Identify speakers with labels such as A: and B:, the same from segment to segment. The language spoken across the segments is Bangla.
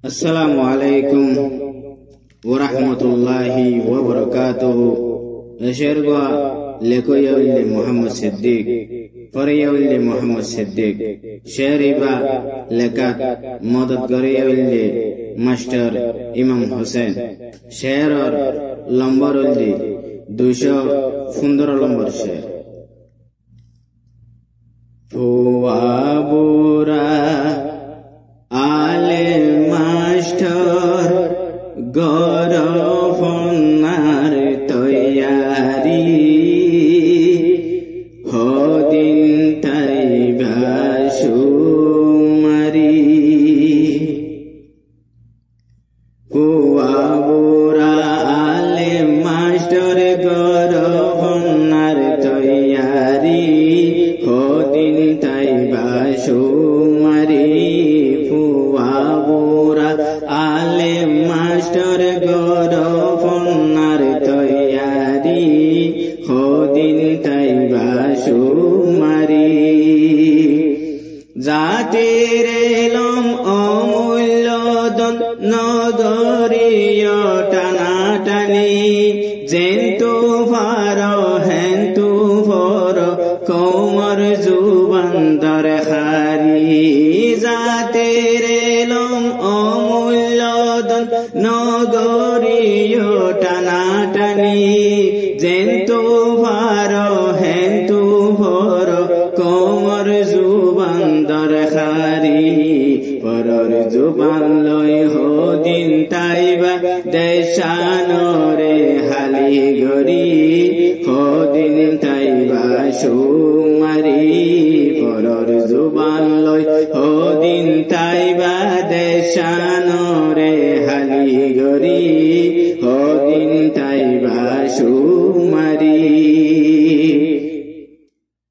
A: আসসালামু আলাইকুম ওয়া রাহমাতুল্লাহি ওয়া বারাকাতুহু। এশেরগা লেখয়াউল্লি মোহাম্মদ সিদ্দিক ফরিয়াউল্লি মোহাম্মদ সিদ্দিক শেরিবা লেখাত মদত গরিয়াউল্লি মাস্টার ইমাম হোসেন শেরর লম্বরউল্লি 215 নম্বর শের। ফুয়াবুরা আলে মাস্টার গরফনার তৈয়ারি হদিন তাইবা সুমারি। ফুয়াবুরা আলে মাস্টার গরফনার তৈয়ারি হদিন তাইবা সুমারি। ফুয়াবুরা আলে মাস্টার গরফনার তৈয়ারি হদিন তাইবা সুমারি। জাতির এলম অমূল্য দন নগরীয় টানাটানি জেন্তু ফার হেন্তু ফর কোমর জুবান দরখারি। জাতির এলম অমূল্য দন নগরীয় টানাটানি জেন্তু ফার হেন্তু ফর কোমর জুবান দরখারি। পরর জুবান লই হদিন তাইবা দেশানরে হালি গরি হদিন তাইবা সুমারি। পরর জুবান লই হদিন তাইবা দেশানরে হালি গরি হদিন তাইবা সুমারি।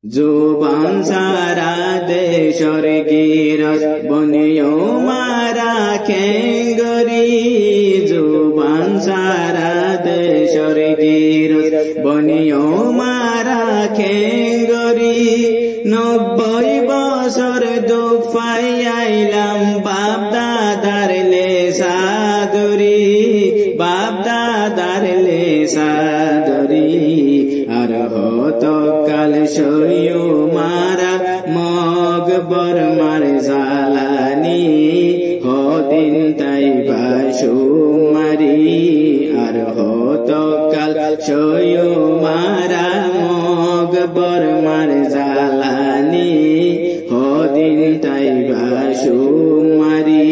A: জুবান সারা দেশর গিরস বনিও মারা খেঙ্গরি। জুবান সারা দেশর গিরস বনিও মারা খেঙ্গরি। 90 বছর দুঃখ পাইয়াইলাম বাপ দাদার লেসাদরি বাপ দাদার লেসাদরি। আর হত কাল সইও মারা মগ বরমার জালানি হদিন তাইবা সুমারি। আর হত কাল সইও মারা মগ বরমার জালানি হদিন তাইবা সুমারি।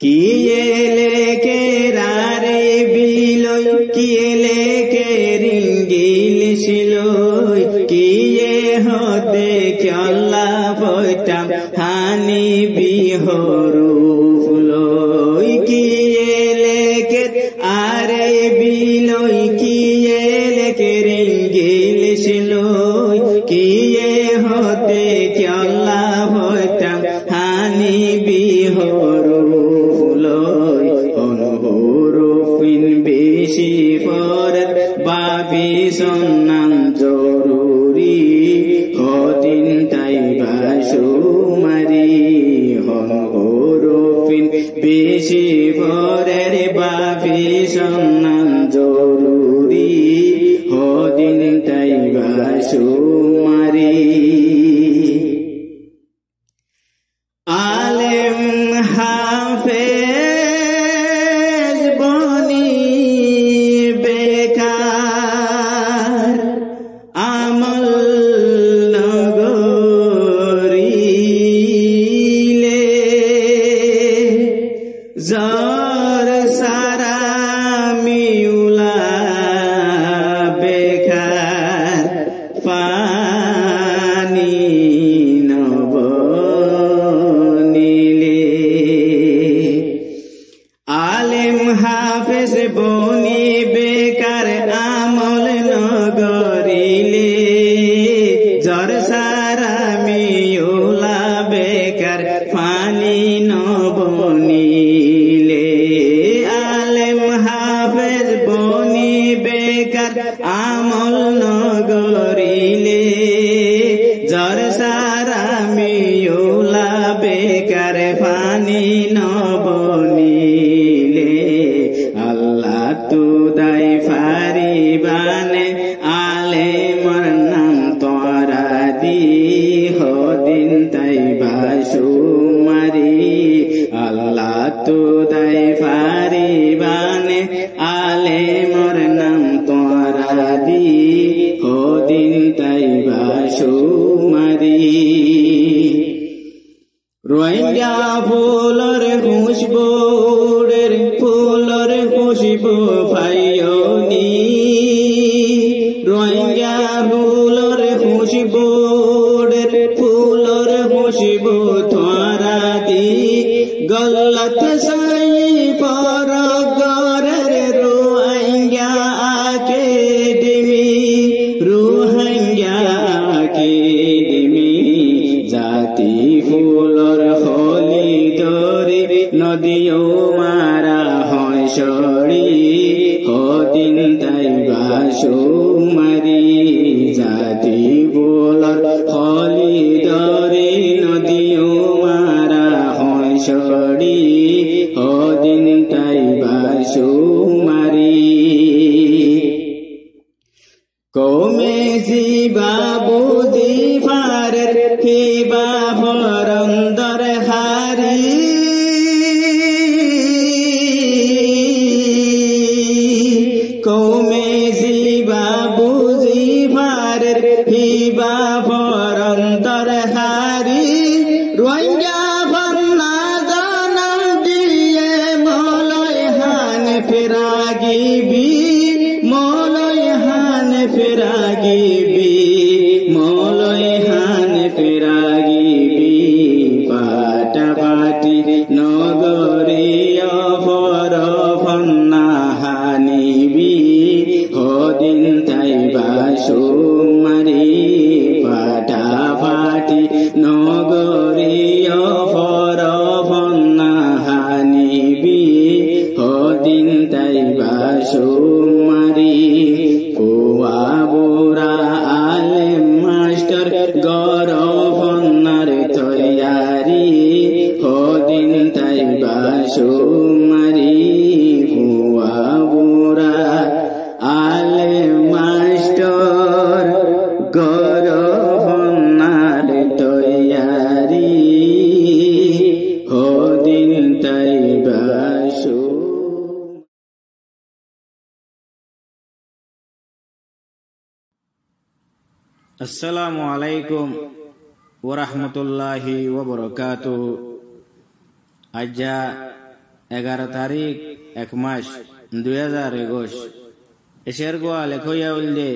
A: কিয়েলে কে রারে বিলই কিয়েলে কে রিঙ্গিল শিলই কিয়ে হতে খেলা বইটাম হানি বিহরু ফুলই। কিয়েলে কে আরে বিলই কিয়েলে কে রিঙ্গিল শিলই কিয়ে হতে খেলা বইটাম হানি বিহরু ফুলই। অনুহরুফিন বেশি ফরত বাবি সন্নান জরুরি হদিন তাইবা সুমারি। অনুহরুফিন বেশি ফরের বাবি সন্নান জরুরি হদিন তাইবা সুমারি। আলেম হাফেজ বনি বেকার আমল নগরিলে জর সারা মিউলা বেকার পানি নবনিলে। আলেম হাফেজ বনি বেকার আমল নগরিলে জর সারা মিউলা বেকার পানি নবনিলে। আলেম হাফেজ বনি বেকার আমল নগরিলে জর সারা মিউলা বেকার পানি তাইবা সুমারি আল্লাহ তো দাই ফারিবানে আলে মোর নাম তোরা দি হদিন তাইবা সুমারি রোহিঙ্গা ফুলর খুশবুর ফুলর খুশবু ফাইয়নি রোহিঙ্গা ফুলর খুশবুর ফুলর খুশবু তোরা দি গলত সাই পর গরের রোহিঙ্গা আকেডেমি জাতি ফুলর হলি দরে নদীও মারা হয় সরি হদিন তাইবা সুমারি জাতি ফুলর হলি দরে নদীও মারা হয় সরি হদিন তাইবা সুমারি কমেছি বাবুজি ফারের হিবা ফরন্দর হারি কমেছি বাবুজি ফারের হিবা ফরন্দর হারি রোহিঙ্গা বন্যা জানাম দিয়ে মলয় হান ফেরাগিবি মলয় হান ফেরাগিবি মলয় হান ফেরাগিবি পাটাপাটি নগরীয় for ফন্না honeybee হদিন Taiba সুমারি পাটাপাটি নগরীয় for ফন্না honeybee হদিন Taiba সুমারি কুয়া বুড়া আলেম মাস্টার গর ফন্নার তৈয়ারি হদিন তাইবা সুমারি কুয়া বুড়া আলেম মাস্টার গর ফন্নার তৈয়ারি হদিন তাইবা
B: আসসালামু আলাইকুম ওয়া রাহমাতুল্লাহি ওয়া বারাকাতুহু। আজ 11 তারিখ 1 মাস 2021 এশের গোয়া লেখইয়া উলদে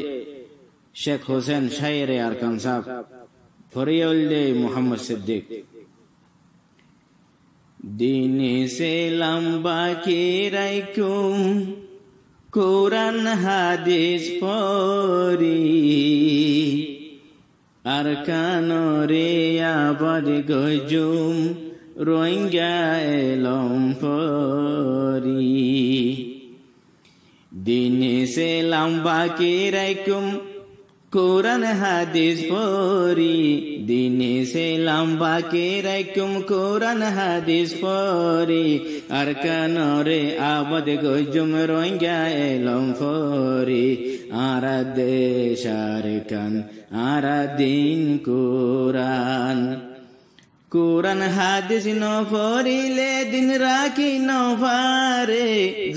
B: শেখ হোসেন শায়েরে আরকান সাহেব ফরিয়া উলদে মোহাম্মদ সিদ্দিক। দিনে সে লম্বা কে রাইকুম কোরআন হাদিস পড়ি আর কানরে আবাদ গজুম রোহিঙ্গা এলম পড়ি। দিনে সে লম্বা কে রাইকুম কোরআন হাদিস পড়ি দিনে সে লম্বা কে রাইকুম কোরআন হাদিস পড়ি আর কানরে আবাদ গজুম রোহিঙ্গা এলম পড়ি। আরা দেশ আর কান আরা দিন কোরআন কোরআন হাদিস ন পড়িলে দিন রাখি ন পারে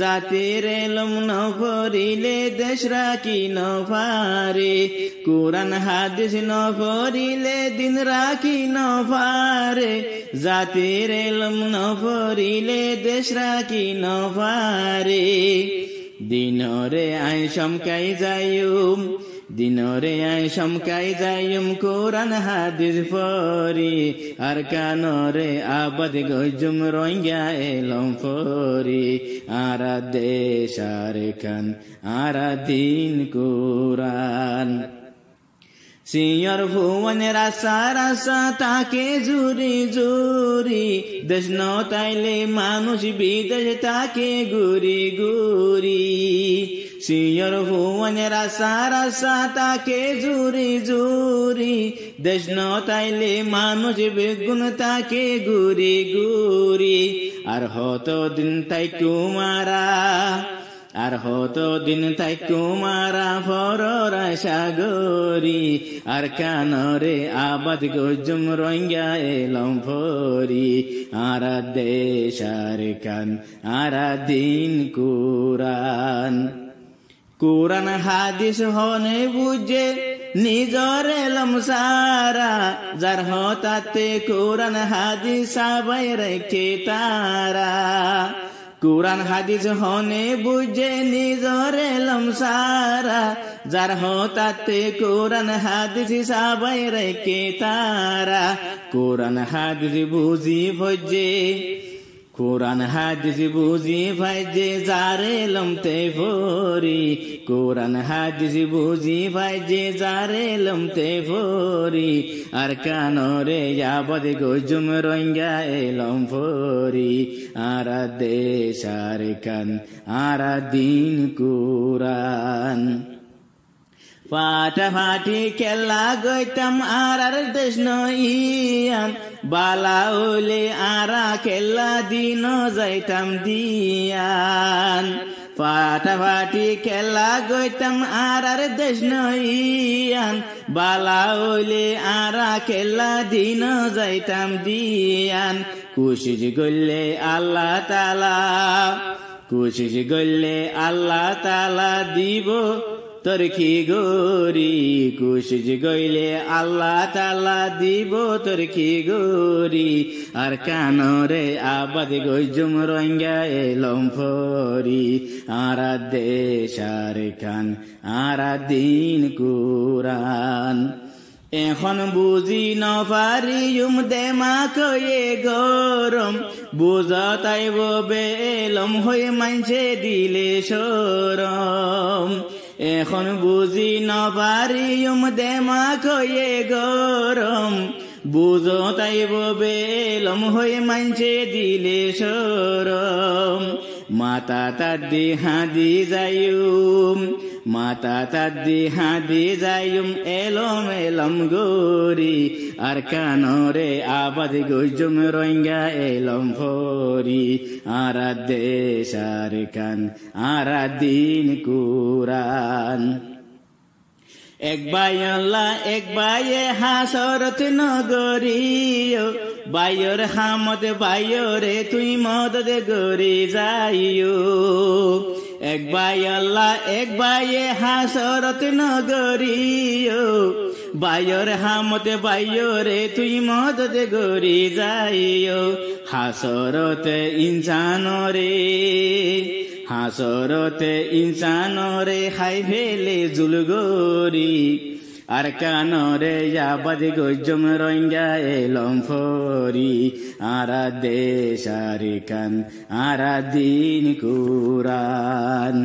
B: জাতির এলম ন পড়িলে দেশ রাখি ন পারে। কোরআন হাদিস ন পড়িলে দিন রাখি ন পারে জাতির এলম ন পড়িলে দেশ রাখি ন পারে। দিনরে আই সমকাই যাইম দিনরে আই সমকাই যাইম কোরআন হাদিস পড়ি আর কানরে আবাদ গজুম রোহিঙ্গা এলম পড়ি। আরা দেশ আর কান আরা দিন কোরআন সিয়র ভুবন রাসা রাসা তাকে জুরি জুরি দেশ ন তাইলে মানুষ বিদেশ তাকে গুরি গুরি। সিয়র ভুবন রাসা রাসা তাকে জুরি জুরি দেশ ন তাইলে মানুষ বেগুন তাকে গুরি গুরি। আর হত দিন তাই কুমারা আর হতো দিন তাই কুমারা ফররা সাগরি আর কানরে আবাদ গজুম রঙ্গা এলম ফরি আর দেশার কান আর দিন কুরআন কুরআন হাদিস হনে বুঝে নিজর এলম সারা যার হতাতে কুরআন হাদিস সবাই রেখে তারা কুরআন হাদিস হনে বুঝে নিজর এলম সারা যার হতাতে কুরআন হাদিস সবাই রেখে তারা কুরআন হাদিস বুঝি ভজে কুরআন হাদিস বুঝি ভাইজে যার এলম তে ভরি কুরআন হাদিস বুঝি ভাইজে যার এলম তে ভরি আর কানরে আবাদ গজুম রঙ্গা এলম ভরি আর দেশার কান আর দিন কুরআন ফাটাফাটি খেলা গইতাম আর দেশ নইয়াম বালা হইলে আরা খেলা দিন যাইতাম দিয়ান ফাটাফাটি খেলা গইতাম আর দেশ নইয়ান বালা হইলে আরা খেলা দিন যাইতাম দিয়ান কুশিজ গইলে আল্লাহ তাআলা কুশিজ গইলে আল্লাহ তাআলা দিব তোর কি গরি কুশিজ গইলে আল্লাহ তাআলা দিব তোর কি গরি আর কানরে আবাদ গজুম রঙ্গা এলম ফরি আর দেশার কান আর দিন কুরআন এখন বুঝি নপারিম দেমা কয়ে গরম বুঝাইব বেলম হয়ে মানছে দিলে শরম এখন বুঝি নপারিম দেমা কয়ে গরম বুঝাইব বেলম হয়ে মানছে দিলে শরম মাতা তাদ্দি হাদি যাইম মাতা তাদ্দি হাদি যাইম এলম এলম গরি আর কানরে আবাদ গজুম রঙ্গা এলম ফরি আর দেশার কান আর দিন কুরআন এক বাই আল্লাহ এক বায়ে হাসরত নগরিও বায়র হামদ বায়রে তুই মদদ গরি যাইও এক বাই আল্লাহ এক বায়ে হাসরত নগরিও বায়র হামদ বায়রে তুই মদদ গরি যাইও হাসরতে ইনসানরে হাসরতে ইনসানরে হাই ফেলে জুলগরি আর কানরে আবাদ গজুম রঙ্গা এলম ফরি আর দেশার কান আর দিন কুরআন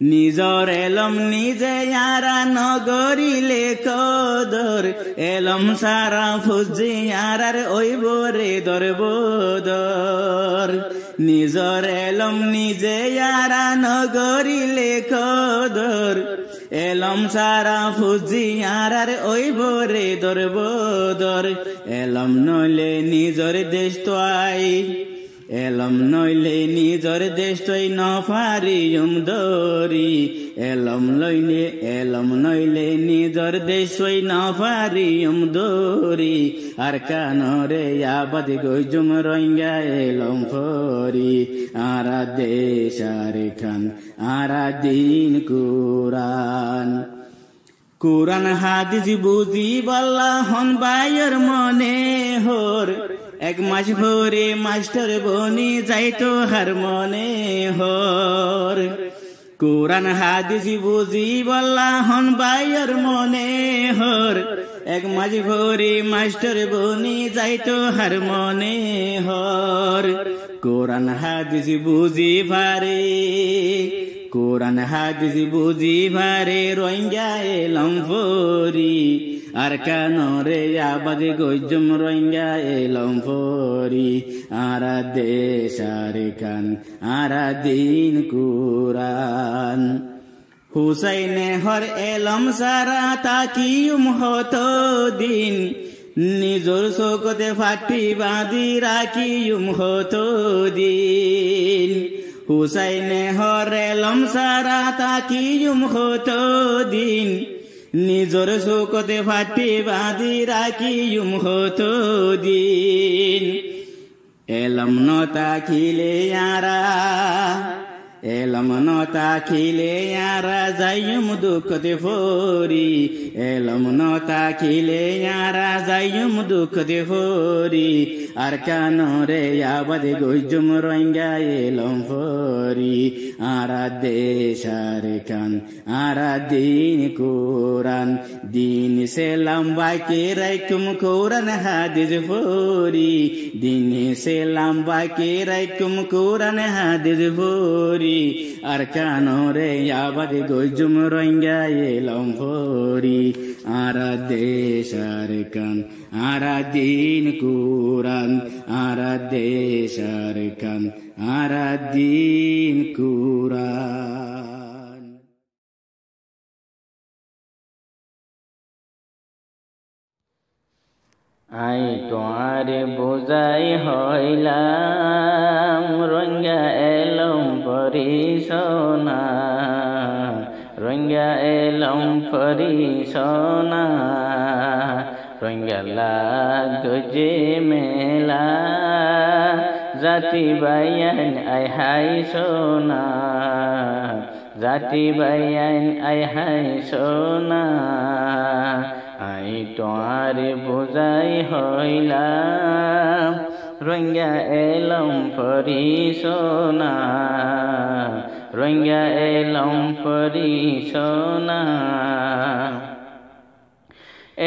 B: নিজর এলম নিজে আরা নগরিলে কদর এলম সারা ফুজি আরার ওইবরে দরবদর নিজর এলম নিজে আরা নগরিলে কদর এলম সারা ফুজি আরার ওইবরে দরবদর এলম নইলে নিজর দেশ তোয়াই এলম নইলে নিজর দেশ তৈ নপারিম দরি এলম নইলে নিজর দেশ তৈ নপারিম দরি আর কানরে আবাদ গজুম রঙ্গা এলম ফরি আর দেশার কান আর দিন কুরআন কুরআন হাদিস বুঝি বল্লা হন বায়র মনে হর এক মাস ভরে মাস্টার বনি যাইতো হার মনে হর কুরআন হাদিস বুঝি বল্লা হন বায়র মনে হর এক মাস ভরে মাস্টার বনি যাইতো হার মনে হর কুরআন হাদিস বুঝি পারে কুরআন হাদিস বুঝি ভারে রঙ্গা এলম ফরি আর কানরে আবাদ গজুম রঙ্গা এলম ফরি আর দেশার কান আর দিন কুরআন হুসাইনে হর এলম সারা তাকিউম হতো দিন নিজর চোখতে ফাটি বাঁধি রাখিউম হতো দিন হুসাইনে হরেলম সারা তাকিয়ুম হতো দিন নিজর শোকতে ফাটি বাঁধি রাখিয়ুম হতো দিন এলম নতা খিলে আরা এলম নতা খিলে আরা যাইয়ুম দুঃখতে ফরি এলম নতা খিলে আরা যাইয়ুম দুঃখতে ফরি আর কানরে আবাদে গইজুম রোহিঙ্গা এলম ফরি আরা দেশার কান আরা দিন কোরআন দিন সেলাম বাকি রাইকুম কোরআন হাদিস ফরি দিন সেলাম বাকি রাইকুম কোরআন হাদিস ফরি আর কানরে আবাদে গইজুম রোহিঙ্গা এলম ফরি আরা দেশার কান আরা দিন কোরআন আরা দেশার কান আরা দিন কোরআন আই তোয়ারে বোঝাই হইলাম রোহিঙ্গা এলম পরি সোনা রোহিঙ্গা এলম পরি সোনা রোহিঙ্গা লাগছে মেলা জাতি বাইয়ান আই হাই সোনা জাতি বাইয়ান আই হাই সোনা আই তোয়ারে বোঝাই হইলাম রোহিঙ্গা এলম পরি সোনা রোহিঙ্গা এলম পরি সোনা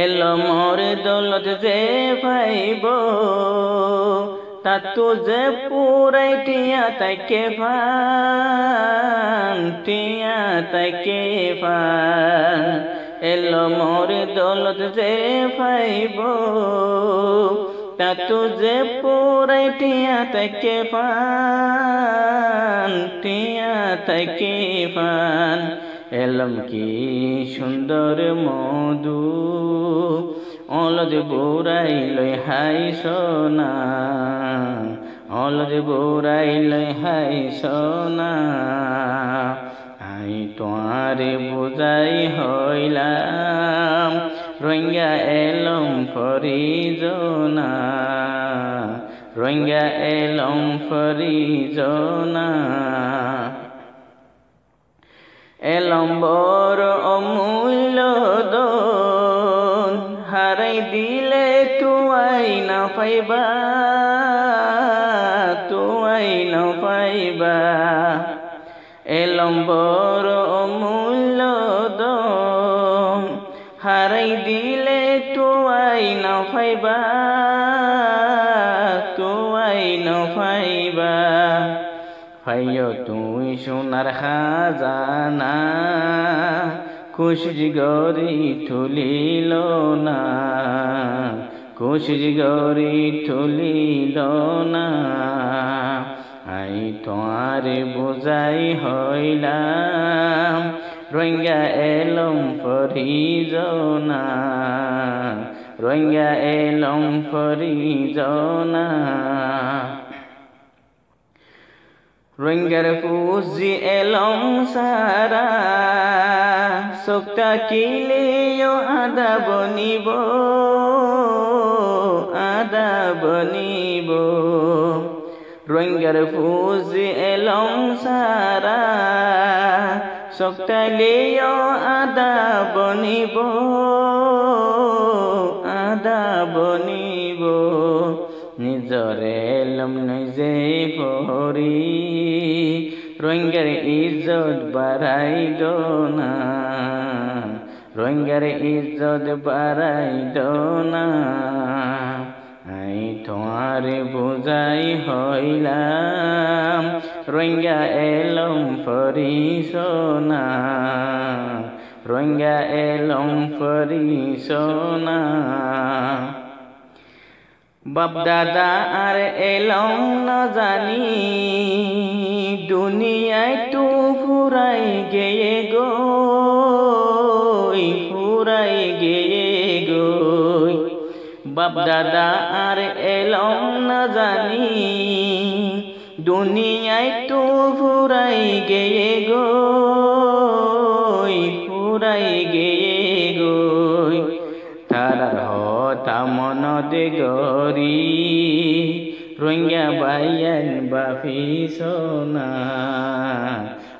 B: এলো মোর দৌলত যে পাইব তাতো যে পুরাই টিয়া তাকে ফান টিয়া তাকে ফান এলো মোর দৌলত যে পাইব তাতো যে পুরাই টিয়া তাকে ফান টিয়া তাকে ফান এলম কি সুন্দর মধু অলদ বুড়াই লই হাই সোনা অলদ বুড়াই লই হাই সোনা আই তোয়ারে বুঝাই হইলাম রোহিঙ্গা এলম ফরি জোনা রোহিঙ্গা এলম ফরি জোনা এলম বড় অমূল্য দন হারাই দিলে তুয়াই না পাইবা তুয়াই না পাইবা এলম বড় অমূল্য দন হারাই দিলে তুয়াই না পাইবা তুয়াই না পাইবা পাইও তুই সোনার খাজানা খুশি গরি তুলিল না খুশি গরি তুলিল না আই তোয়ারে বুঝাই হইলাম রোহিঙ্গা এলম পরি জোনা রোহিঙ্গা এলম পরি জোনা রোহিঙ্গার পুজি এলম সারা সোকটা কিলেও আদা বনিব আদা বনিব রোহিঙ্গার পুজি এলম সারা সোকটা লিও আদা বনিব আদা বনিব নিজরে এলম নিজে পরি রোহিঙ্গার ইজ্জত বাড়াই দো না রোহিঙ্গার ইজ্জত বাড়াই দো না আই তোমারে বুঝাই হইলাম রোহিঙ্গা এলম পরি সোনা রোহিঙ্গা এলম পরি সোনা বাপ দাদা আর এলম না জানি দুনিয়ায় তু ফুরাই গেয়ে গো ফুরাই গেয়ে গো বাপ দাদা আর এলম না জানি দুনিয়ায় তো ফুরাই গেয়ে গই, ফুরাই গেয়ে গই, তারার হতা মনত গরি, রোহিঙ্গা বাইয়ান বাফি সোনা,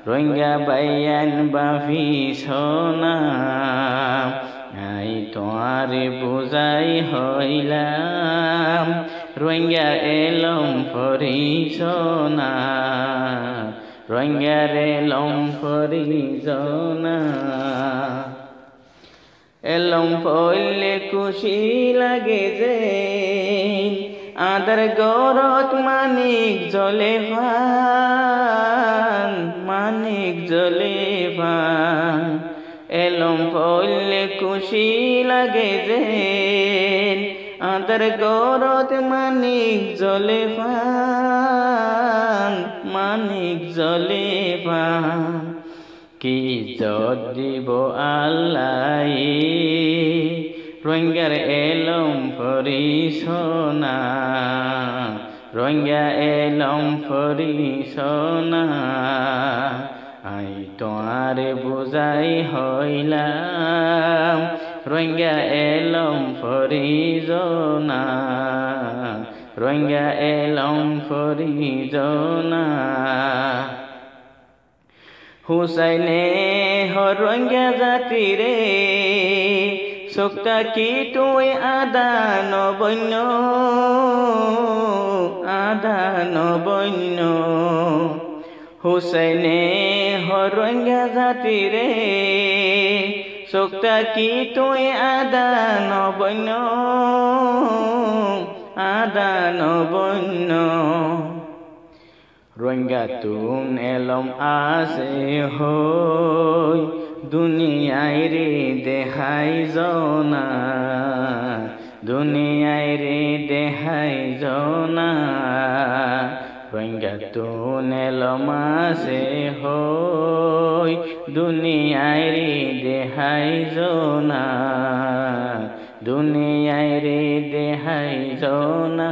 B: রোহিঙ্গা বাইয়ান বাফি সোনা, আই তোমারে বুঝাই হইলাম, রোহিঙ্গা এলম ফরি সোনা, রোহিঙ্গার এলম ফরি সোনা। এলম ফলে খুশি লাগে যে, আদার গরত মানিক জলে ফান, মানিক জলে ফান। এলম ফলে খুশি লাগে যে, আদার গরত মানিক জলে ফান, মানিক জলে ফান। কি ইজ্জত দিব আল্লাহ রোহিঙ্গার এলম ফরি সোনা, রোহিঙ্গা এলম ফরি সোনা, আই তোমারে বুঝাই হইলাম, রোহিঙ্গা এলম ফরি সোনা, রোহিঙ্গা এলম ফরি সোনা। হুসাইনে হর রোহিঙ্গা জাতি রে, শোকটা কি তুই আদান বন্য, আদান বন্য। হুসাইনে হর রোহিঙ্গা জাতি রে, শোকটা কি তুই আদান বন্য, আদান বন্য। রোহিঙ্গা তুম এলম আসে হই, দুনিয়ায় রে দেখাই জনা, দুনিয়ায় রে দেখাই জনা। রোহিঙ্গা তুম এলম আসে হই, দুনিয়ায় রে দেখাই জনা, দুনিয়ায় রে দেখাই জনা।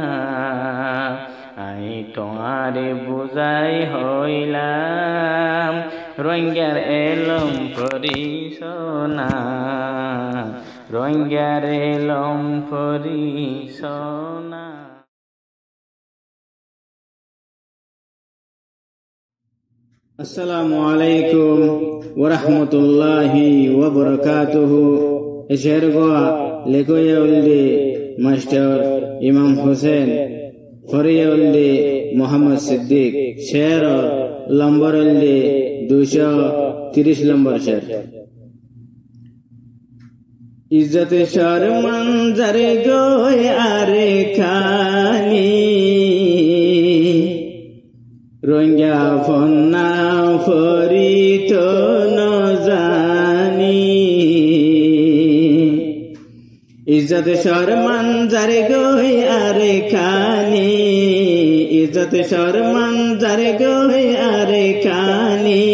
B: আই তোমারে বুঝাই হইলাম, রোহিঙ্গার এলম ফরি সোনা, রোহিঙ্গার এলম ফরি সোনা।
A: আসসালামু আলাইকুম ওয়া রাহমাতুল্লাহি ওয়া বারাকাতুহু। এশের গোয়া লেখয়া উল্দে মাস্টার ইমাম হোসেন, ফরিয়া উল্দে মোহাম্মদ সিদ্দিক, শের লম্বর উল্দে 230 নম্বর শের। ইজ্জতে শরমান জারে গোয় আরে খানি, রোহিঙ্গা ফন্না ফরিত ন জানি। ইজ্জত শরমান জারে গোয় আরে খানি, ইজ্জত শরমান জারে গোয় আরে খানি,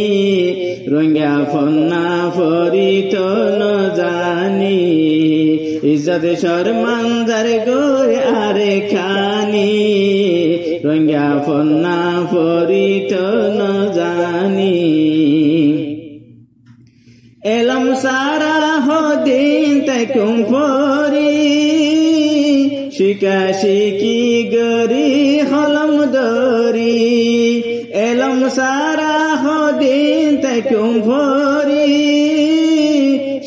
A: রোহিঙ্গা ফন্না ফরিত ন জানি। ইজ্জত শরমান জারে গোয় আরে খানি, রোহিঙ্গা ফন্না ফরিত ন জানি। এলম সারা হদিন তাইকুম ফরি, শিকা শিকি গরি হলম দরি। এলম সারা হদিন তাইকুম ফরি,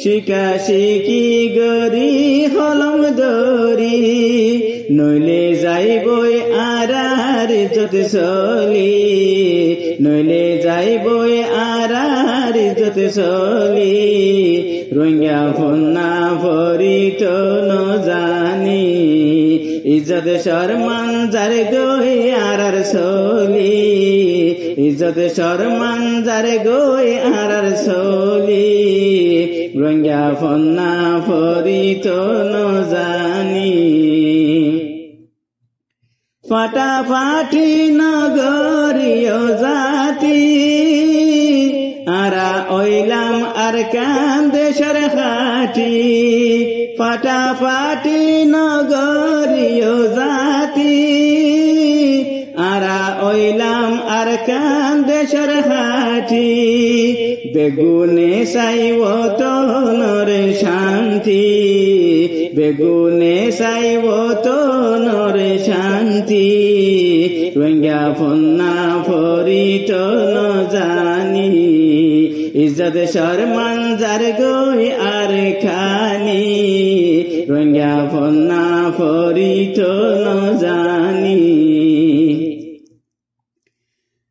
A: শিকা শিকি গরি হলম দরি। নইলে যাইবই আরার ইজ্জত চলি, নইলে যাইবই আরার ইজ্জত চলি। রোহিঙ্গা ফন্না ফরিত ন জানি, ইজ্জত শরমান জারে গোয় আরার চলি, ইজ্জত শরমান জারে গোয় আরার চলি। রোহিঙ্গা ফন্না ফরিত ন জানি। ফাটাফাটি নগরীয় জাতি, আরা ওইলাম আর কান দেশের খাটি। ফাটাফাটি নগরীয় জাতি, আরা ওইলাম কান্দেশের হাটি বেগুনে চাইব তোর শান্তি বেগুনে চাইব তোর শান্তি রোহিঙ্গা ফন্না ফরিত ন জানি ইজ্জত শরমান যার গই আর খানি রোহিঙ্গা ফন্না ফরিত ন জানি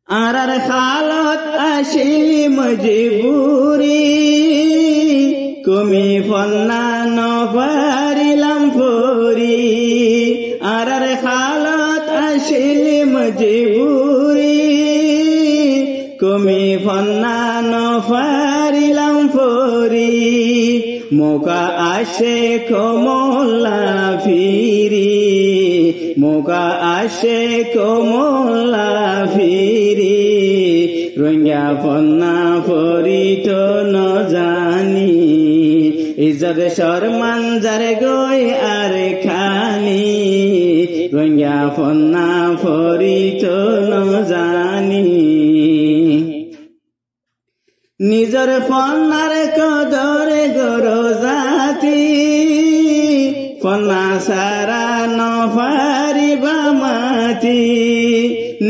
A: আর হালত আসিল মজবুরি কমি ফন্না ন পারিলাম ফরি আর হালত আসিল মজবুরি কমি ফন্না ন পারিলাম ফরি মোকা আসে কমলা ফিরি মোকা আসে কমলা ফিরি রোহিঙ্গা ফন্না ফরিত ন জানি ইজ্জত শরমান যার গই আর খানি রোহিঙ্গা ফন্না ফরিত ন জানি নিজর ফন্নার কদর গর জাতি ফন্না সারা ন পারিবা মাতি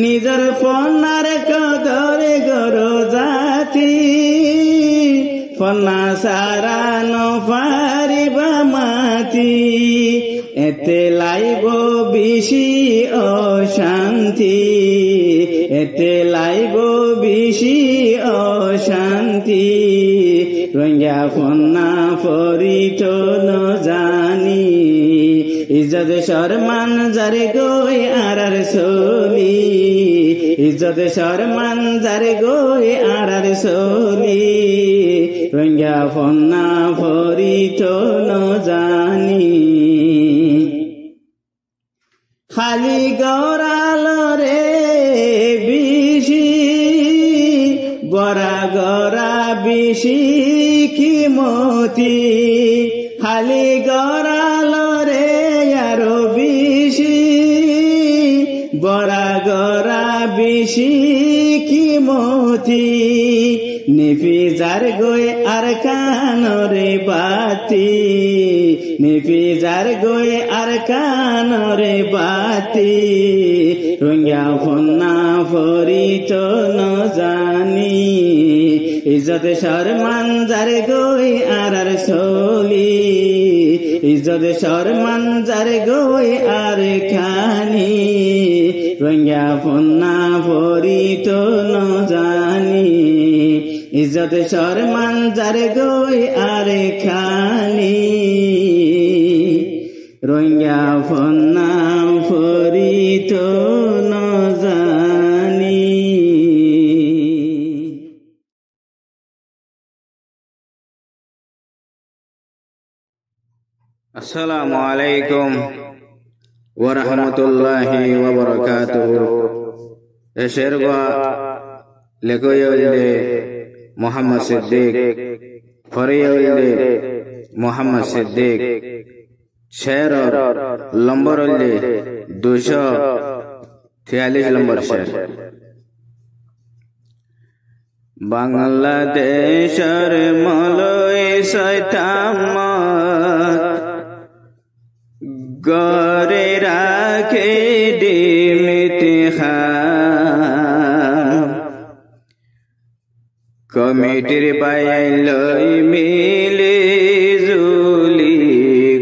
A: নিজর ফন্নার কদর গর জাতি ফন্না সারা ন পারিবা মাতি এতে লাইব বেশি অশান্তি এতে লাইব বেশি অশান্তি রোহিঙ্গা ফন্না ফরিত ন জানি ইজ্জত শরমান যার গই আর সলি ইজ্জত শরমান যার গই আর সলি রোহিঙ্গা ফন্না ফরিত ন জানি খালি গড়াল রে বিশি গড়া গড়া বিশি কি মতি খালি গড়াল রে আরো বিশি গড়া গড়া বিশি কি মতি নিফি যার গই আর কানরে বাতি নিফি যার গই আর কানরে বাতি রোহিঙ্গা ফন্না ফরিত ন জানি ইজ্জত শরমান যার গই আর সলি ইজ্জত শরমান যার গই আর খানি রোহিঙ্গা ফন্না ফরিত ন জানি ইজ্জত শরমান যার গই আর খানি রোহিঙ্গা ফন্না ফরিত ন জানি
B: আসসালামু আলাইকুম ওয়া রাহমাতুল্লাহি ওয়া বারাকাতুহু এশেরগা লেখয়লে মোহাম্মদ সিদ্দিক ফরিয়লে মোহাম্মদ সিদ্দিক শের নম্বর হলে 243 নম্বর শের বাংলাদেশের মলয় শয়তামত গরে রাখে ডিমিতে খাম কমিটির পাইলই মিলে জুলি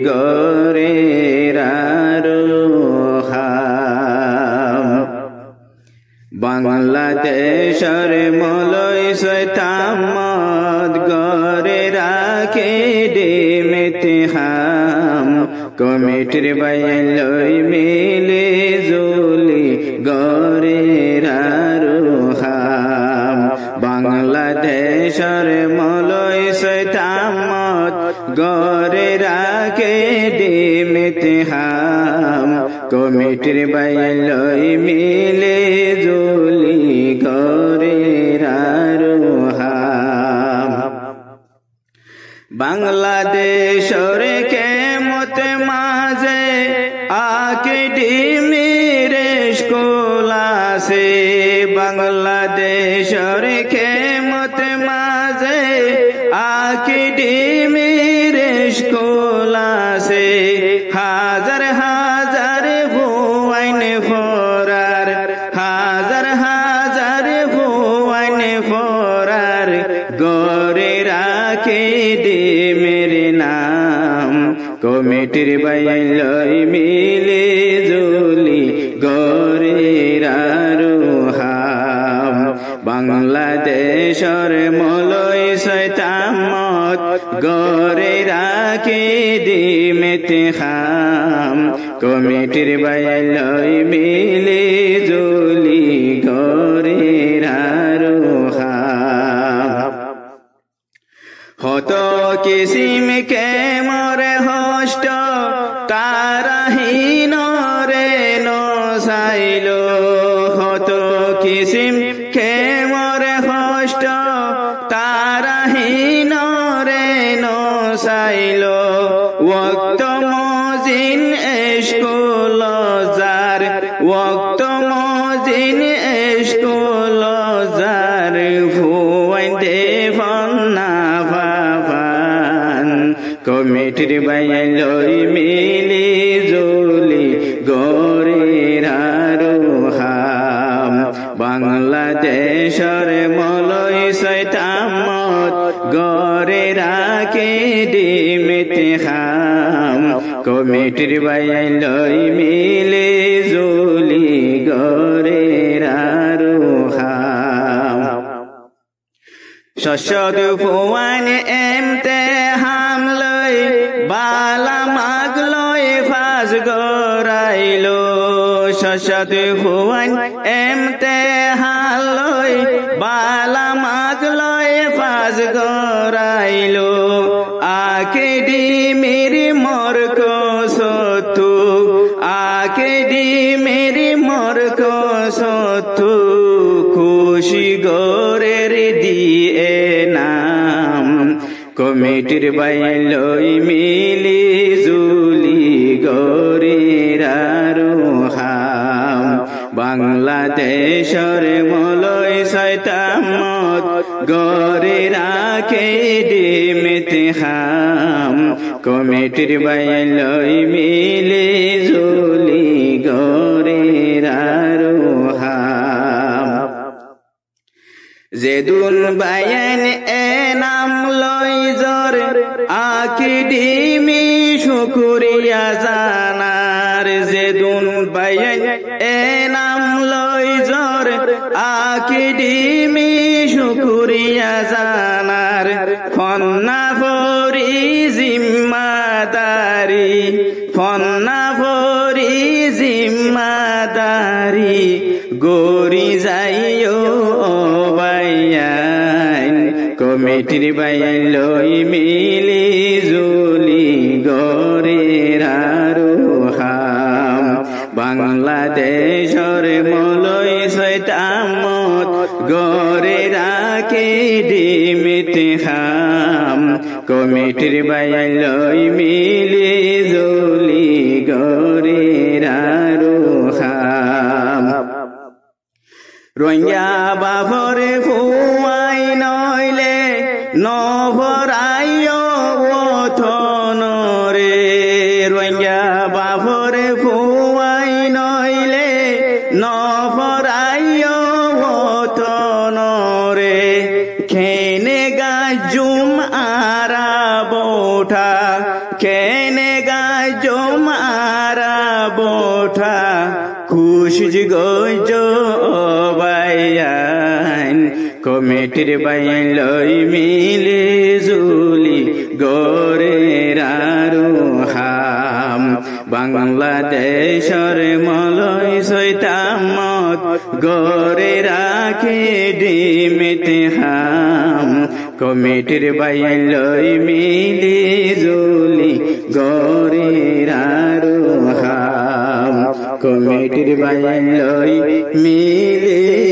B: গরে বাংলাদেশের মলয় শয়তামত গরে রাখে ডিমিতে খাম কমিটির পাইলই মিলে জুলি গরে খাম বাংলাদেশের মলয় শয়তামত গরে রাখে ডিমিতে খাম কমিটির বাইলই মিলে জুলি গরে খাম বাংলাদেশের কেমত মাঝে আকে ডিমির স্কুল আছে
A: বাংলাদেশের খেমত মাঝে আকিডিমির স্কুল আছে হাজার হাজার ভুয়াইন ফরার হাজার হাজার ভুয়াইন ফরার গরে রাখে ডিমের নাম কমিটির বাইলই মিলে জুলি গরে রারোহাম বাংলাদেশের মলয় শয়তামত গরে রাখে ডিমেতে খাম কমিটির বাইলই মিলে জুলি গরে রারোহাম হত কিসিম কে মরে হষ্ট তারাহীন রে নসাইল হত কিসিম কে মরে হষ্ট তারাহীন রে নসাইল ওয়াক্ত মজিন ইশকুল জার ওয়াক্ত মজিন ইশকুল জার ভুয়াইন দেবন না কমিটির বাইলই মিলি জুলি গরে রারোহাম বাংলাদেশের মলয় শয়তামত গরে রাখে ডিমেতে খাম কমিটির বাইলই মিলি জুলি গরে রারোহাম শশদ ফুয়ান এমতে হামলই বালা মাগলই ফাজ গরাইলো শশদ ফুয়ান এমতে হালই বালা মাগলই ফাজ গরাইলো আকিডিমির মরক সতু আকিডিমির মরক সতু খুশি গরের দিয়ে নাম কমিটির বাইলই মিলি জুলি গরে রারোহাম বাংলাদেশের মলয় শয়তামত গরে রাখে ডিমেতে খাম কমিটির বাইলই মিলি জুলি গরে রারোহাম যেদুন বায়ান এ নাম লই জর আকিডিমি শুকুরিয়া জানার যেদুন বায়ান এ নাম লই জর আকিডিমি শুকুরিয়া জানার ফন্না ফরি জিম্মাদারি ফন্না ফরি জিম্মাদারি গরি যাইও কমিটির বাইলই মিলি জুলি গরে রারোহাম বাংলাদেশের মলয় শয়তামত গরে রাখে ডিমেতে খাম কমিটির বাইলই মিলি জুলি গরে রারোহাম রোহিঙ্গা বাবরে ফুয়াই নইলে নভরাইও ওথনরে রোহিঙ্গা বাবরে ফুয়াই নইলে নভরাইও ওথনরে খেনে গাজুম আরা বোঠা খেনে গাজুম আরা বোঠা খুশি গজ বাইয়ান কমিটির বাইলই মিলি জুলি গরে রারোহাম বাংলাদেশের মলয় শয়তামত গরে রাখে ডিমেতে খাম কমিটির বাইলই মিলি জুলি গরে রারোহাম কমিটির বাইলই মিলি